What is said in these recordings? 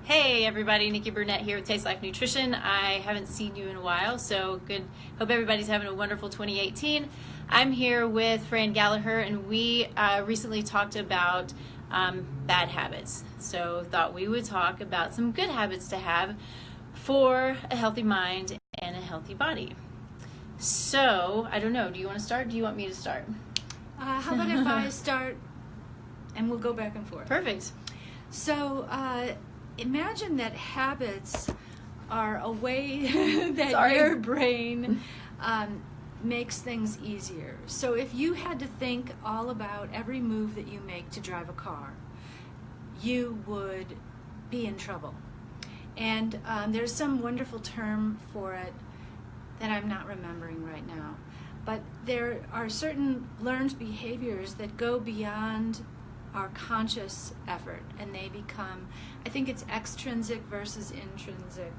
Hey everybody, Nikki Burnett here with Taste Life Nutrition. I haven't seen you in a while, so good. Hope everybody's having a wonderful 2018. I'm here with Fran Gallagher, and we recently talked about bad habits. So thought we would talk about some good habits to have for a healthy mind and a healthy body. So, I don't know, do you want to start? Do you want me to start? How about if I start and we'll go back and forth? Perfect. So, imagine that habits are a way that your brain makes things easier. So if you had to think all about every move that you make to drive a car, you would be in trouble. And there's some wonderful term for it that I'm not remembering right now. But there are certain learned behaviors that go beyond our conscious effort, and they become, I think it's extrinsic versus intrinsic.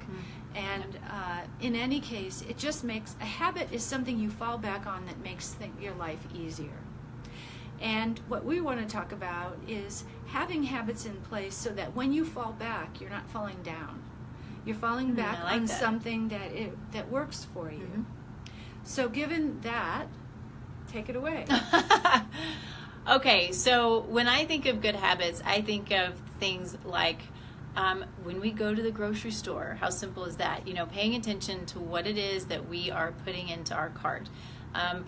And in any case, it just makes, a habit is something you fall back on that makes your life easier. And what we want to talk about is having habits in place so that when you fall back, you're not falling down. You're falling back on something that works for you. Mm-hmm. So given that, take it away. Okay, so when I think of good habits, I think of things like when we go to the grocery store. How simple is that? You know, paying attention to what it is that we are putting into our cart.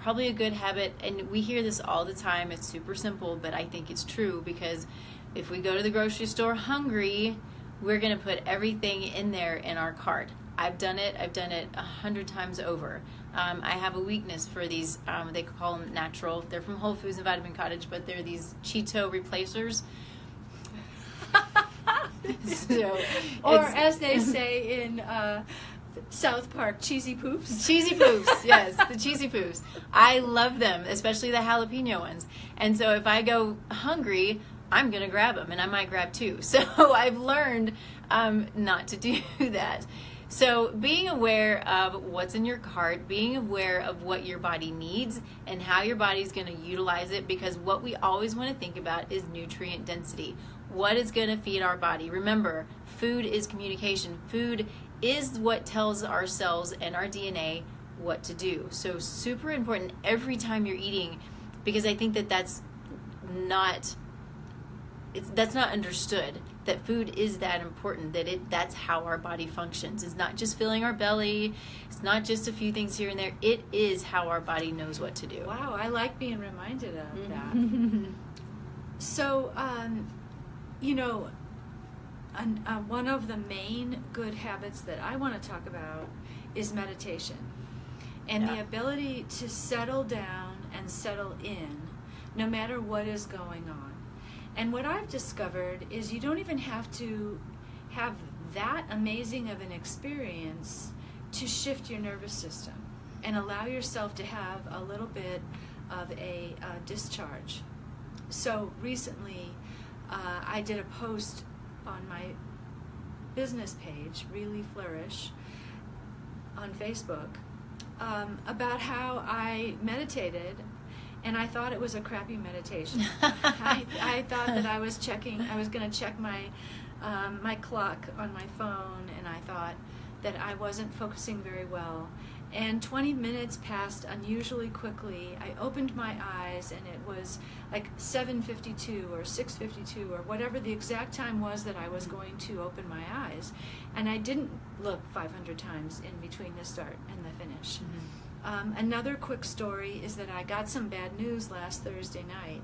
Probably a good habit, and we hear this all the time, it's super simple, but I think it's true, because if we go to the grocery store hungry, we're going to put everything in there in our cart. I've done it 100 times over. I have a weakness for these, they call them natural. They're from Whole Foods and Vitamin Cottage, but they're these Cheeto replacers. Or as they say in South Park, cheesy poofs. Cheesy poofs, yes, the cheesy poofs. I love them, especially the jalapeno ones. And so if I go hungry, I'm going to grab them, and I might grab two. So I've learned not to do that. So being aware of what's in your cart, being aware of what your body needs and how your body's going to utilize it, because what we always want to think about is nutrient density. What is going to feed our body? Remember, food is communication. Food is what tells our cells and our DNA what to do. So super important every time you're eating, because I think that's not understood, that food is that important, that's how our body functions. It's not just filling our belly, it's not just a few things here and there, it is how our body knows what to do. Wow, I like being reminded of that. So, you know, one of the main good habits that I want to talk about is meditation, and the ability to settle down and settle in no matter what is going on. And what I've discovered is you don't even have to have that amazing of an experience to shift your nervous system and allow yourself to have a little bit of a discharge. So recently, I did a post on my business page, Really Flourish, on Facebook, about how I meditated. And I thought it was a crappy meditation. I thought that I was going to check my my clock on my phone, and I thought that I wasn't focusing very well. And 20 minutes passed unusually quickly. I opened my eyes, and it was like 7:52 or 6:52 or whatever the exact time was that I was going to open my eyes. And I didn't look 500 times in between the start and the finish. Another quick story is that I got some bad news last Thursday night,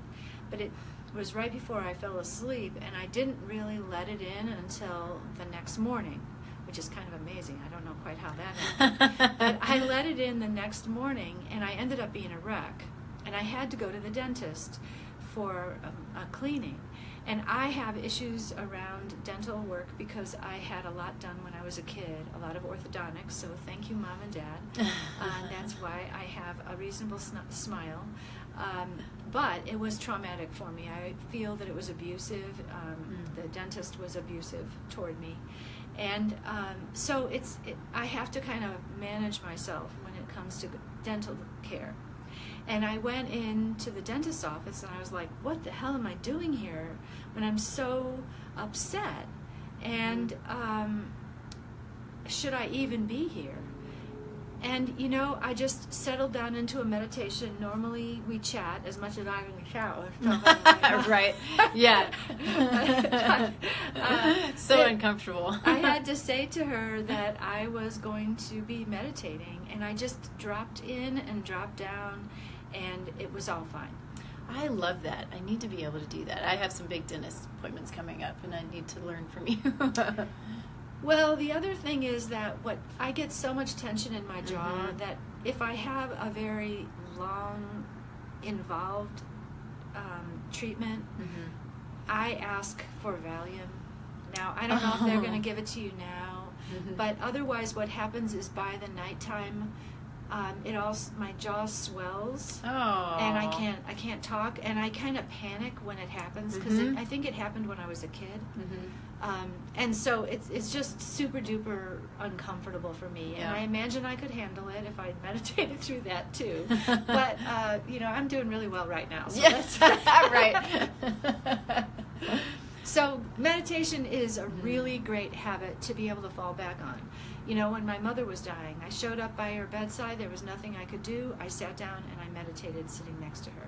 but it was right before I fell asleep, and I didn't really let it in until the next morning, which is kind of amazing. I don't know quite how that happened. But I let it in the next morning, and I ended up being a wreck, and I had to go to the dentist for a cleaning. And I have issues around dental work because I had a lot done when I was a kid, a lot of orthodontics, so thank you, Mom and Dad. That's why I have a reasonable smile. But it was traumatic for me. I feel that it was abusive. The dentist was abusive toward me. And so I have to kind of manage myself when it comes to dental care. And I went into the dentist's office and I was like, what the hell am I doing here when I'm so upset? And should I even be here? And, you know, I just settled down into a meditation. Normally we chat as much as I'm in the shower. Right. Yeah. So uncomfortable. I had to say to her that I was going to be meditating, and I just dropped in and dropped down, and it was all fine. I love that. I need to be able to do that. I have some big dentist appointments coming up, and I need to learn from you. Well, the other thing is that I get so much tension in my jaw that if I have a very long, involved treatment, I ask for Valium. Now, I don't know if they're going to give it to you now, but otherwise what happens is by the nighttime, my jaw swells, and I can't talk, and I kind of panic when it happens, because I think it happened when I was a kid. And so it's just super duper uncomfortable for me, and I imagine I could handle it if I meditated through that too. But you know, I'm doing really well right now. So that's right. So meditation is a really great habit to be able to fall back on. You know, when my mother was dying, I showed up by her bedside. There was nothing I could do. I sat down and I meditated sitting next to her.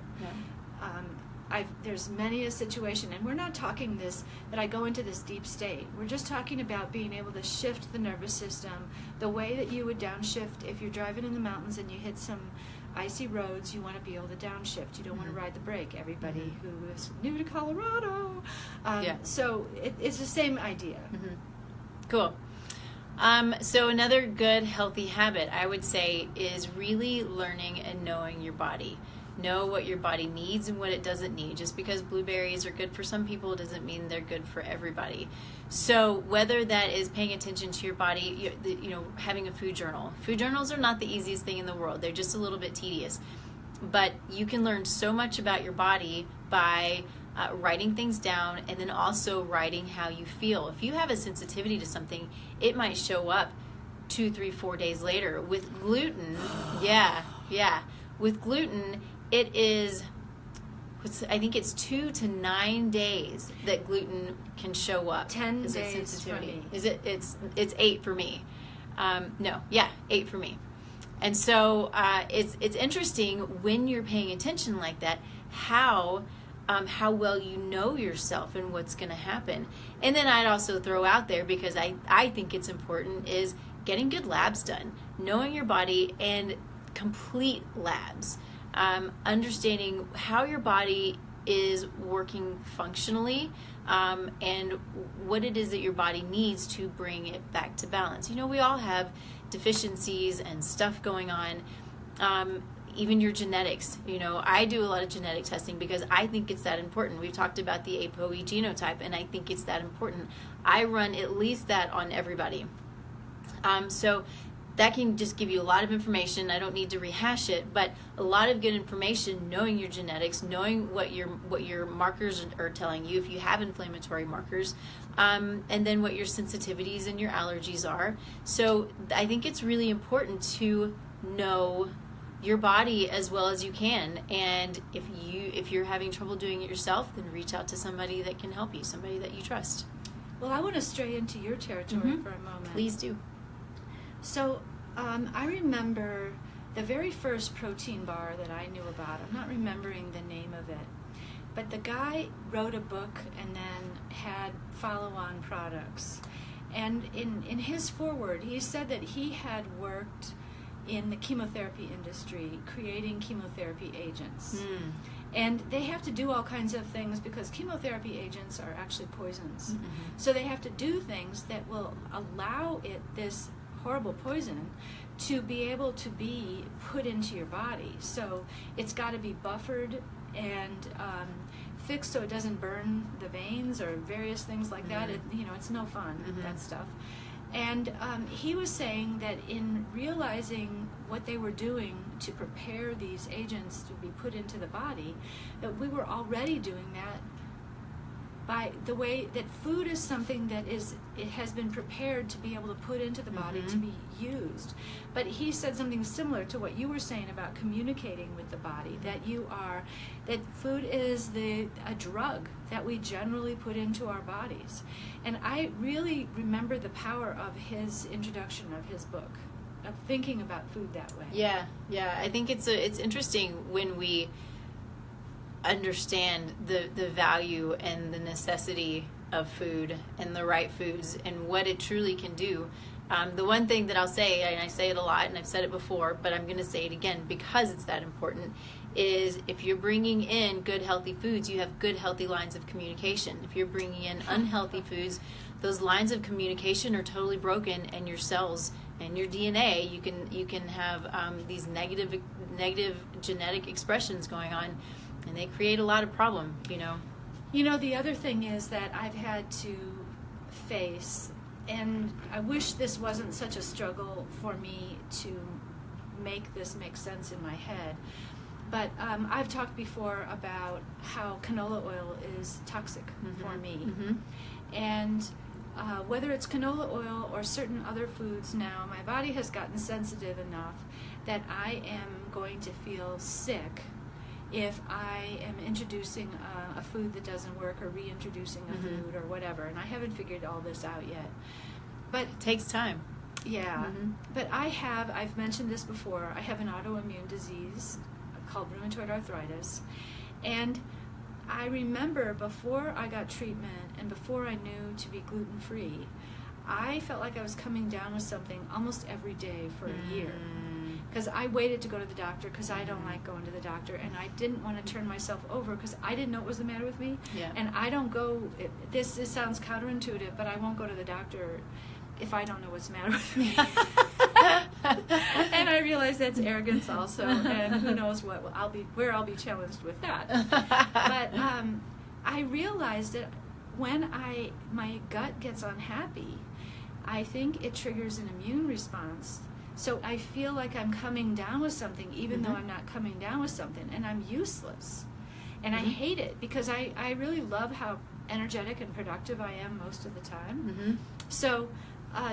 There's many a situation, and we're not talking that I go into this deep state. We're just talking about being able to shift the nervous system the way that you would downshift if you're driving in the mountains and you hit some icy roads. You want to be able to downshift. You don't want to ride the brake. Everybody who is new to Colorado. So it's the same idea. Cool. So another good healthy habit, I would say, is really learning and knowing your body. Know what your body needs and what it doesn't need. Just because blueberries are good for some people doesn't mean they're good for everybody. So whether that is paying attention to your body, you know, having a food journal. Food journals are not the easiest thing in the world. They're just a little bit tedious. But you can learn so much about your body by writing things down, and then also writing how you feel. If you have a sensitivity to something, it might show up 2, 3, 4 days later. With gluten, with gluten, it is, I think it's 2 to 9 days that gluten can show up. 10 as days a sensitivity. for me. Is it? It's 8 for me. 8 for me. And so it's interesting when you're paying attention like that, how well you know yourself and what's going to happen. And then I'd also throw out there, because I think it's important, is getting good labs done, knowing your body, and complete labs. Understanding how your body is working functionally, and what it is that your body needs to bring it back to balance. You know, we all have deficiencies and stuff going on. Even your genetics. You know, I do a lot of genetic testing because I think it's that important. We've talked about the ApoE genotype, and I think it's that important. I run at least that on everybody. So that can just give you a lot of information. I don't need to rehash it, but a lot of good information, knowing your genetics, knowing what your markers are telling you, if you have inflammatory markers, and then what your sensitivities and your allergies are. So I think it's really important to know your body as well as you can, and if you're having trouble doing it yourself, then reach out to somebody that can help you, somebody that you trust. Well, I want to stray into your territory for a moment. Please do. So I remember the very first protein bar that I knew about. I'm not remembering the name of it, but the guy wrote a book and then had follow-on products. And in his foreword, he said that he had worked in the chemotherapy industry creating chemotherapy agents. And they have to do all kinds of things because chemotherapy agents are actually poisons. So they have to do things that will allow this horrible poison to be able to be put into your body. So it's got to be buffered and fixed so it doesn't burn the veins or various things like that. It's no fun, that stuff. And he was saying that in realizing what they were doing to prepare these agents to be put into the body, that we were already doing that by the way that food is something that it has been prepared to be able to put into the body to be used. But he said something similar to what you were saying about communicating with the body, that food is a drug that we generally put into our bodies. And I really remember the power of his introduction of his book, of thinking about food that way. Yeah. I think it's interesting when we understand the value and the necessity of food and the right foods and what it truly can do. The one thing that I'll say, and I say it a lot and I've said it before, but I'm going to say it again because it's that important, is if you're bringing in good healthy foods, you have good healthy lines of communication. If you're bringing in unhealthy foods, those lines of communication are totally broken, and your cells and your DNA, you can have these negative genetic expressions going on, and they create a lot of problem, The other thing is that I've had to face, and I wish this wasn't such a struggle for me to make this make sense in my head, but I've talked before about how canola oil is toxic for me. And whether it's canola oil or certain other foods now, my body has gotten sensitive enough that I am going to feel sick if I am introducing a food that doesn't work, or reintroducing a food or whatever. And I haven't figured all this out yet. But it takes time. Yeah. But I've mentioned this before, I have an autoimmune disease called rheumatoid arthritis. And I remember before I got treatment and before I knew to be gluten-free, I felt like I was coming down with something almost every day for a year. Because I waited to go to the doctor because I don't like going to the doctor, and I didn't want to turn myself over because I didn't know what was the matter with me. Yeah. And I don't go, this sounds counterintuitive, but I won't go to the doctor if I don't know what's the matter with me. And I realize that's arrogance also, and who knows where I'll be challenged with that. But I realized that when my gut gets unhappy, I think it triggers an immune response. So I feel like I'm coming down with something, even though I'm not coming down with something, and I'm useless. And I hate it because I really love how energetic and productive I am most of the time. So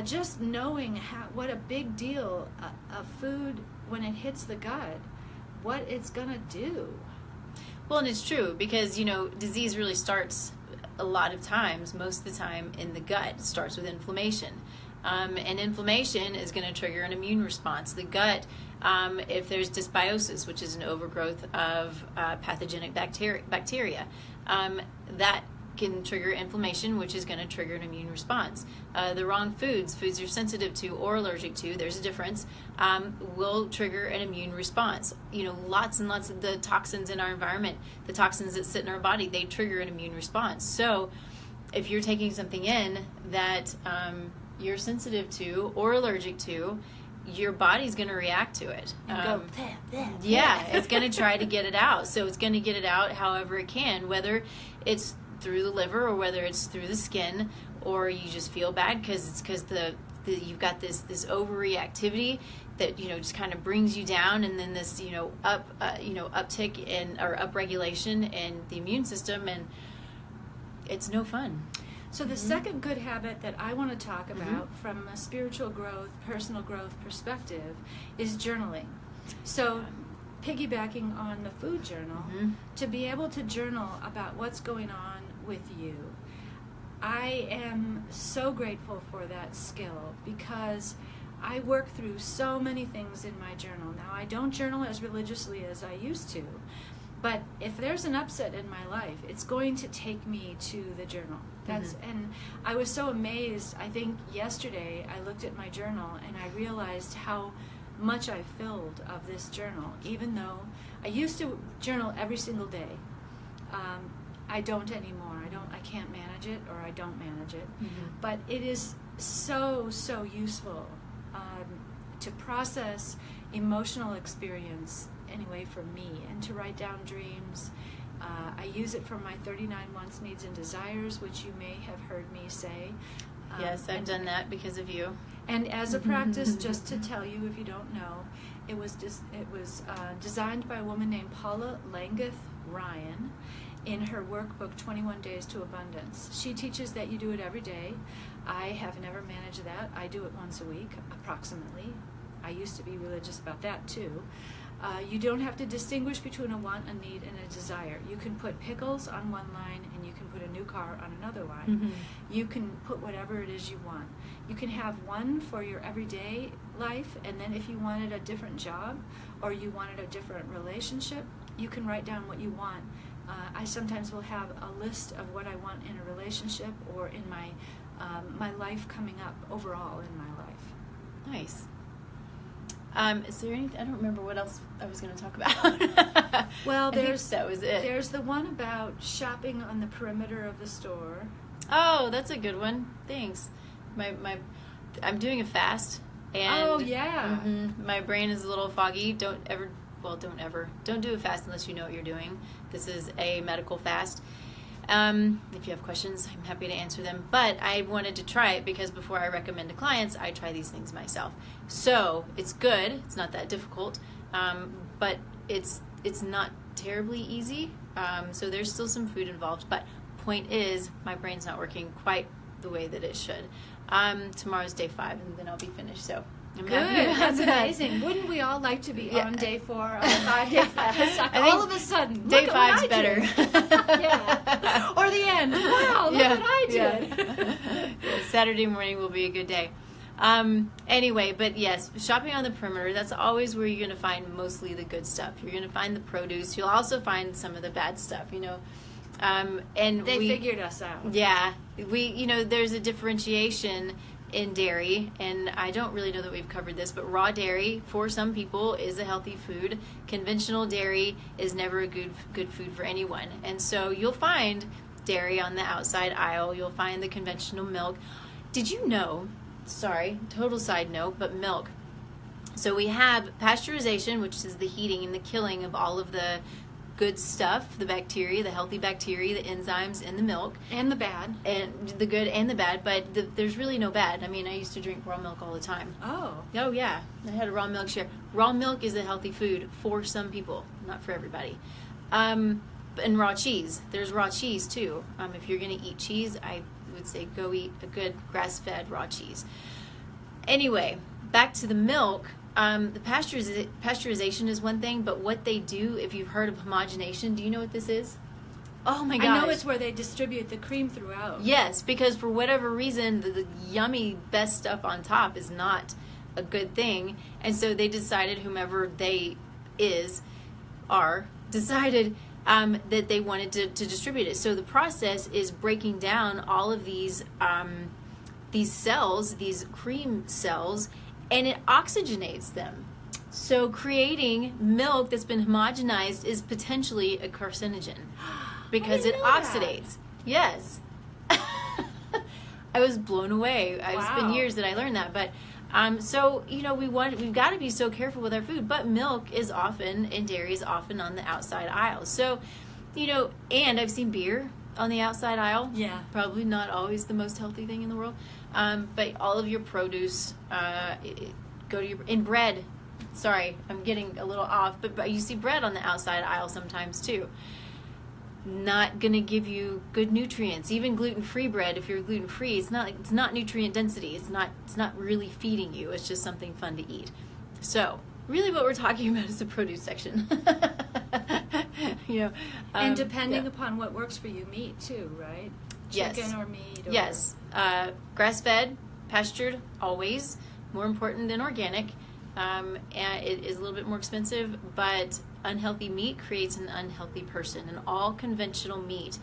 just knowing what a big deal of food, when it hits the gut, what it's going to do. Well, and it's true because, disease really starts a lot of times, most of the time, in the gut. It starts with inflammation. And inflammation is going to trigger an immune response. The gut, if there's dysbiosis, which is an overgrowth of pathogenic bacteria, that can trigger inflammation, which is going to trigger an immune response. The wrong foods you're sensitive to or allergic to, there's a difference, will trigger an immune response. Lots and lots of the toxins in our environment, the toxins that sit in our body, they trigger an immune response. So if you're taking something in that you're sensitive to or allergic to, your body's going to react to it. And it's going to try to get it out. So it's going to get it out however it can, whether it's through the liver or whether it's through the skin, or you just feel bad because you've got this overreactivity that just kind of brings you down, and then this uptick in or upregulation in the immune system, and it's no fun. So the second good habit that I want to talk about from a spiritual growth, personal growth perspective is journaling. So piggybacking on the food journal, to be able to journal about what's going on with you. I am so grateful for that skill because I work through so many things in my journal. Now, I don't journal as religiously as I used to, but if there's an upset in my life, it's going to take me to the journal. And I was so amazed. I think yesterday I looked at my journal and I realized how much I filled of this journal, even though I used to journal every single day. I don't anymore. I can't manage it, or I don't manage it. But it is so useful to process emotional experience, anyway, for me, and to write down dreams. I use it for my 39 wants, needs, and desires, which you may have heard me say. Yes, I've done that because of you. And as a practice, just to tell you if you don't know, it was designed by a woman named Paula Langeth Ryan, in her workbook, 21 Days to Abundance. She teaches that you do it every day. I have never managed that. I do it once a week, approximately. I used to be religious about that too. You don't have to distinguish between a want, a need, and a desire. You can put pickles on one line and you can put a new car on another line. Mm-hmm. You can put whatever it is you want. You can have one for your everyday life, and then if you wanted a different job or you wanted a different relationship, you can write down what you want. I sometimes will have a list of what I want in a relationship or in my life coming up overall in my life. Nice. Is there anything? I don't remember what else I was going to talk about. Well, that was it. There's the one about shopping on the perimeter of the store. Oh, that's a good one. Thanks. I'm doing a fast, and oh yeah, my brain is a little foggy. Don't do a fast unless you know what you're doing. This is a medical fast. If you have questions, I'm happy to answer them. But I wanted to try it because before I recommend to clients, I try these things myself. So it's good. It's not that difficult, but it's not terribly easy. So there's still some food involved. But point is, my brain's not working quite the way that it should. Tomorrow's day 5, and then I'll be finished. So I'm happy about That's that. amazing. Wouldn't we all like to be on day 4 or 5 days? All of a sudden, day look at 5's what I better. did. Yeah. Or the end. Wow, look what I did. Yeah. Saturday morning will be a good day. Anyway, but yes, shopping on the perimeter, that's always where you're going to find mostly the good stuff. You're going to find the produce. You'll also find some of the bad stuff, and they figured us out. Yeah. There's a differentiation in dairy, and I don't really know that we've covered this, but raw dairy for some people is a healthy food. Conventional dairy is never a good food for anyone. And so you'll find dairy on the outside aisle. You'll find the conventional milk. Did you know, sorry, total side note, but milk. So we have pasteurization, which is the heating and the killing of all of the good stuff, the bacteria, the healthy bacteria, the enzymes in the milk. And the bad. And the good and the bad, but there's really no bad. I mean, I used to drink raw milk all the time. Oh, yeah. I had a raw milk share. Raw milk is a healthy food for some people, not for everybody. And raw cheese. There's raw cheese, too. If you're going to eat cheese, I would say go eat a good grass-fed raw cheese. Anyway, back to the milk. The pasteurization is one thing, but what they do, if you've heard of homogenation, do you know what this is? Oh my gosh. I know it's where they distribute the cream throughout. Yes, because for whatever reason, the yummy best stuff on top is not a good thing. And so they decided, whomever they decided that they wanted to distribute it. So the process is breaking down all of these cells, these cream cells, and it oxygenates them. So creating milk that's been homogenized is potentially a carcinogen because it oxidates. Yes. I was blown away. It's been years that I learned that. But so, we've got to be so careful with our food. But milk is often, and dairy is often on the outside aisle. So, and I've seen beer on the outside aisle. Yeah. Probably not always the most healthy thing in the world. But all of your produce, go to in bread. Sorry, I'm getting a little off, but you see bread on the outside aisle sometimes too. Not gonna give you good nutrients. Even gluten-free bread, if you're gluten-free, it's not nutrient density. It's not really feeding you. It's just something fun to eat. So really, what we're talking about is the produce section. And depending upon what works for you, meat too, right? Chicken or meat. Yes. Grass-fed, pastured, always. More important than organic. And it is a little bit more expensive, but unhealthy meat creates an unhealthy person. And all conventional meat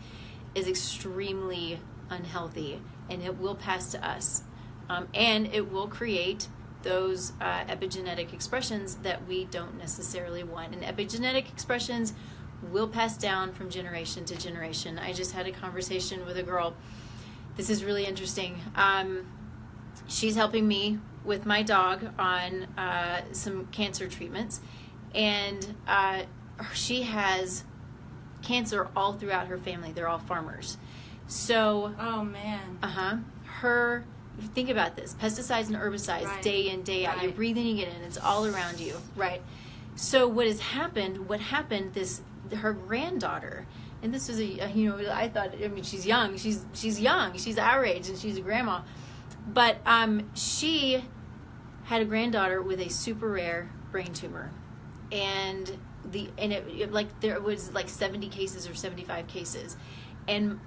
is extremely unhealthy, and it will pass to us. And it will create those epigenetic expressions that we don't necessarily want. And epigenetic expressions will pass down from generation to generation. I just had a conversation with a girl. This is really interesting. She's helping me with my dog on some cancer treatments, and she has cancer all throughout her family. They're all farmers. So, oh man. Think about this: pesticides and herbicides, day in, day out. You're breathing it in. It's all around you, right? So what happened? Her granddaughter and this was I thought, I mean, she's young. She's young. She's our age, and she's a grandma. But she had a granddaughter with a super rare brain tumor, and there was like 70 cases or 75 cases, and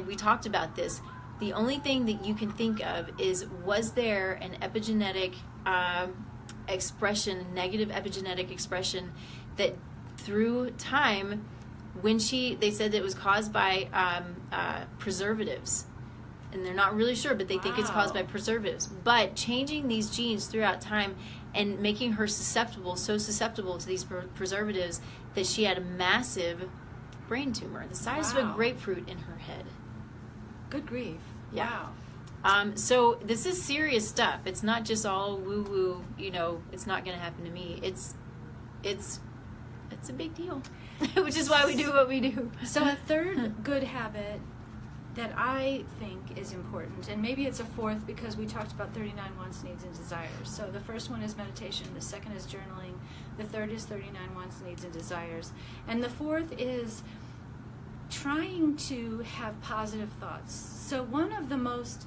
we talked about this. The only thing that you can think of is, was there an epigenetic expression, negative epigenetic expression, that through time, when they said that it was caused by preservatives, and they're not really sure, but they think it's caused by preservatives. But changing these genes throughout time and making her so susceptible to these preservatives, that she had a massive brain tumor, the size of a grapefruit, in her head. Good grief. Yeah. Wow. So this is serious stuff. It's not just all woo-woo, it's not going to happen to me. It's a big deal, which is why we do what we do. So a third good habit that I think is important, and maybe it's a fourth because we talked about 39 wants, needs, and desires. So the first one is meditation, the second is journaling, the third is 39 wants, needs, and desires, and the fourth is trying to have positive thoughts. So one of the most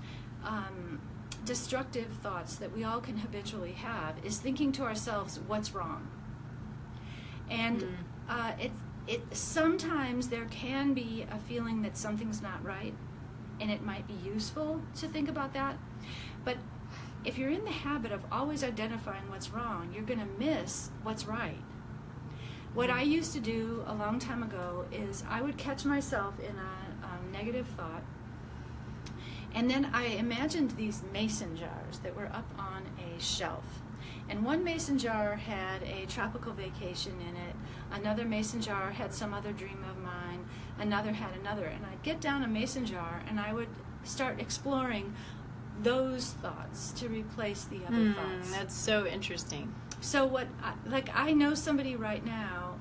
destructive thoughts that we all can habitually have is thinking to ourselves, what's wrong? And sometimes there can be a feeling that something's not right, and it might be useful to think about that. But if you're in the habit of always identifying what's wrong, you're going to miss what's right. What I used to do a long time ago is I would catch myself in a negative thought, and then I imagined these mason jars that were up on a shelf. And one mason jar had a tropical vacation in it, another mason jar had some other dream of mine, another had another. And I'd get down a mason jar and I would start exploring those thoughts to replace the other thoughts. That's so interesting. So I know somebody right now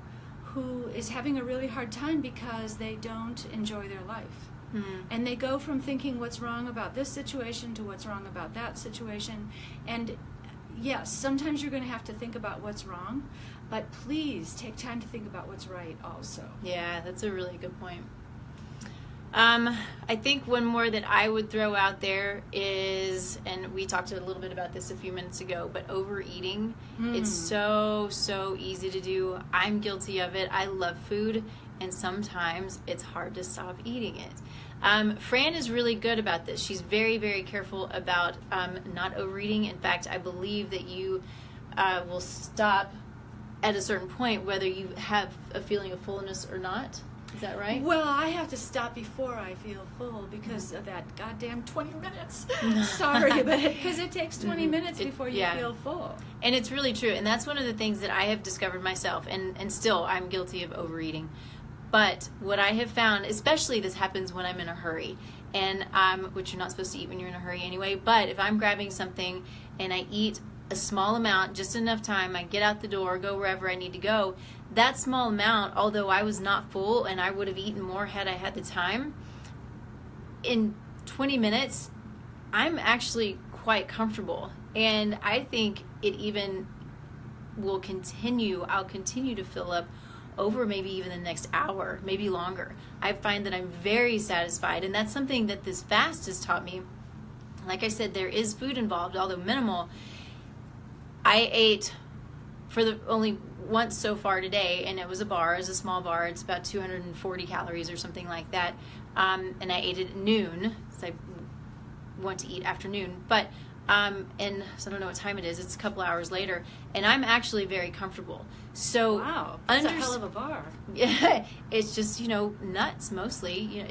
who is having a really hard time because they don't enjoy their life. And they go from thinking what's wrong about this situation to what's wrong about that situation. And yes, sometimes you're going to have to think about what's wrong, but please take time to think about what's right also. Yeah, that's a really good point. I think one more that I would throw out there is, and we talked a little bit about this a few minutes ago, but overeating. It's so easy to do. I'm guilty of it. I love food, and sometimes it's hard to stop eating it. Fran is really good about this. She's very, very careful about not overeating. In fact, I believe that you will stop at a certain point whether you have a feeling of fullness or not. Is that right? Well, I have to stop before I feel full because of that goddamn 20 minutes. Sorry, but because it takes 20 minutes before you feel full. And it's really true. And that's one of the things that I have discovered myself. And still, I'm guilty of overeating. But what I have found, especially this happens when I'm in a hurry, and which you're not supposed to eat when you're in a hurry anyway, but if I'm grabbing something and I eat a small amount, just enough time, I get out the door, go wherever I need to go, that small amount, although I was not full and I would have eaten more had I had the time, in 20 minutes, I'm actually quite comfortable. And I think it even will continue, I'll continue to fill up over maybe even the next hour, maybe longer. I find that I'm very satisfied, and that's something that this fast has taught me. Like I said, there is food involved, although minimal. I ate only once so far today, and it was a bar. It was a small bar. It's about 240 calories or something like that. And I ate it at noon, so I went to eat after noon. But and so I don't know what time it is. It's a couple hours later, and I'm actually very comfortable. So wow, that's a hell of a bar. Yeah, it's just nuts mostly.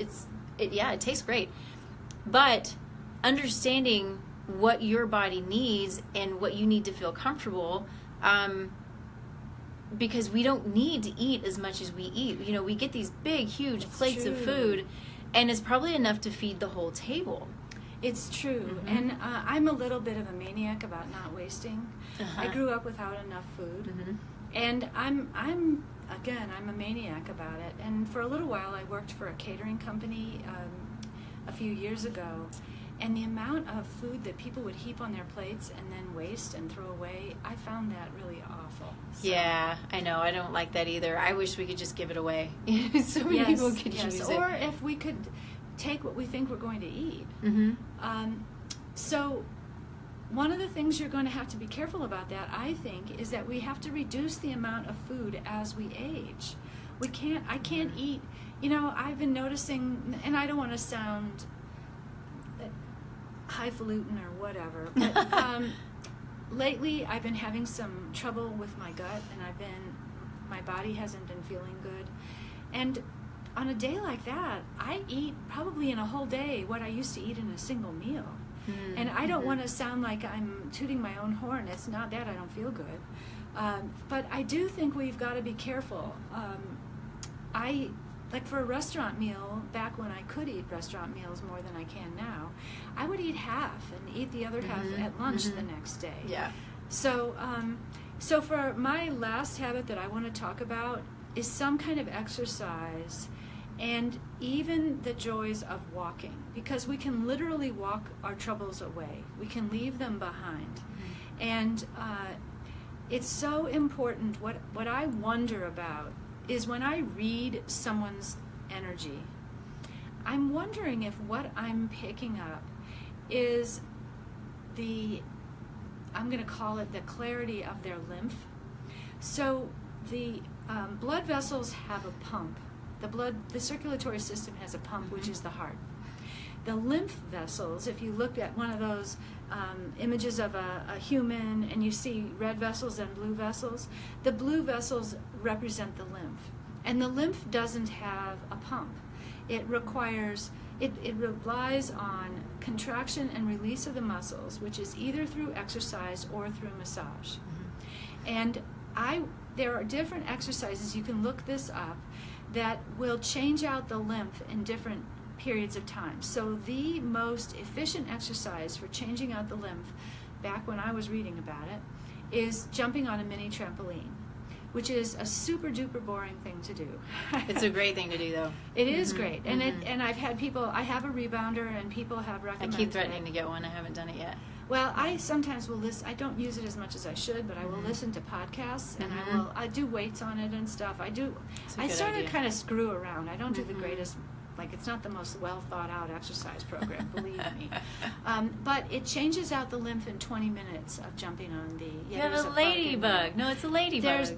It tastes great, but understanding what your body needs and what you need to feel comfortable, because we don't need to eat as much as we eat. We get these big, huge plates of food, and it's probably enough to feed the whole table. It's true, and I'm a little bit of a maniac about not wasting. I grew up without enough food, and I'm a maniac about it. And for a little while, I worked for a catering company a few years ago, And the amount of food that people would heap on their plates and then waste and throw away, I found that really awful. So. Yeah, I know. I don't like that either. I wish we could just give it away. So many people could use it. Or if we could take what we think we're going to eat. So one of the things you're going to have to be careful about that, I think, is that we have to reduce the amount of food as we age. I can't eat, I've been noticing, and I don't want to sound highfalutin or whatever, but lately I've been having some trouble with my gut, and my body hasn't been feeling good. And on a day like that, I eat probably in a whole day what I used to eat in a single meal. And I don't want to sound like I'm tooting my own horn. It's not that I don't feel good. But I do think we've got to be careful. Like for a restaurant meal, back when I could eat restaurant meals more than I can now, I would eat half and eat the other half at lunch the next day. Yeah. So for my last habit that I want to talk about is some kind of exercise, and even the joys of walking, because we can literally walk our troubles away. We can leave them behind. And it's so important. What I wonder about is when I read someone's energy, I'm wondering if what I'm picking up is I'm going to call it the clarity of their lymph. So the blood vessels have a pump. The circulatory system has a pump, which is the heart. The lymph vessels, if you look at one of those images of a human and you see red vessels and blue vessels, the blue vessels represent the lymph. And the lymph doesn't have a pump. It relies on contraction and release of the muscles, which is either through exercise or through massage. And there are different exercises, you can look this up, that will change out the lymph in different periods of time. So the most efficient exercise for changing out the lymph, back when I was reading about it, is jumping on a mini trampoline, which is a super duper boring thing to do. It's a great thing to do, though. It is great. And I've had people, I have a rebounder, and people have recommended I keep threatening to get one. I haven't done it yet. Well, I sometimes will listen. I don't use it as much as I should, but I will listen to podcasts, and I do weights on it and stuff. I sort of kind of screw around. I don't do the greatest, it's not the most well thought out exercise program, believe me. But it changes out the lymph in 20 minutes of jumping on the. You have a ladybug. No, it's a ladybug.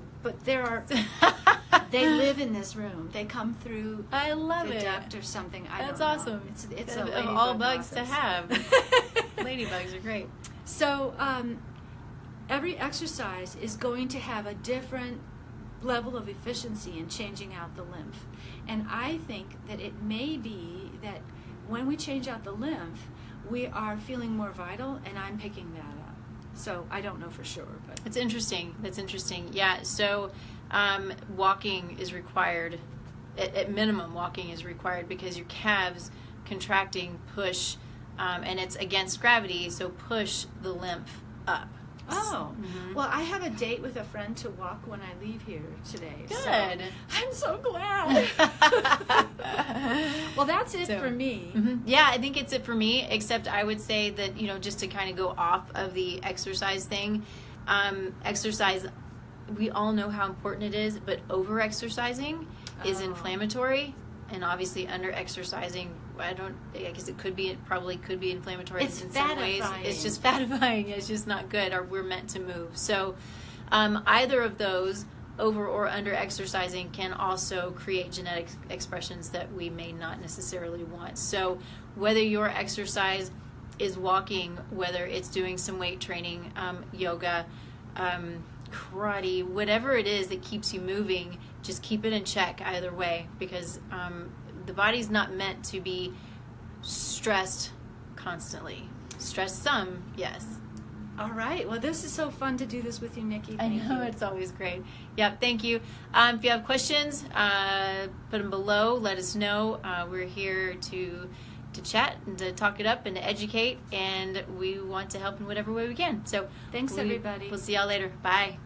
They live in this room. They come through. I love the it. duct or something. That's don't know. awesome. It's of a all bugs office. to have. Ladybugs are great. So every exercise is going to have a different level of efficiency in changing out the lymph. And I think that it may be that when we change out the lymph, we are feeling more vital, and I'm picking that up. So I don't know for sure. But it's interesting. That's interesting. Yeah, so walking is required. At minimum, walking is required because your calves contracting push, and it's against gravity, so push the lymph up. Oh, well, I have a date with a friend to walk when I leave here today. Good. So I'm so glad. Well, that's it for me. Yeah, I think it's it for me, except I would say that, just to kind of go off of the exercise thing, exercise, we all know how important it is, but over-exercising is inflammatory, and obviously under-exercising, I guess probably could be inflammatory in some ways. It's just fatifying. It's just not good, or we're meant to move. So either of those, over or under exercising, can also create genetic expressions that we may not necessarily want. So whether your exercise is walking, whether it's doing some weight training, yoga, karate, whatever it is that keeps you moving, just keep it in check either way, because the body's not meant to be stressed constantly. Stressed some, yes. All right. Well, this is so fun to do this with you, Nikki. I know, it's always great. Yep, thank you. If you have questions, put them below. Let us know. We're here to chat and to talk it up and to educate, and we want to help in whatever way we can. So thanks, everybody. We'll see y'all later. Bye.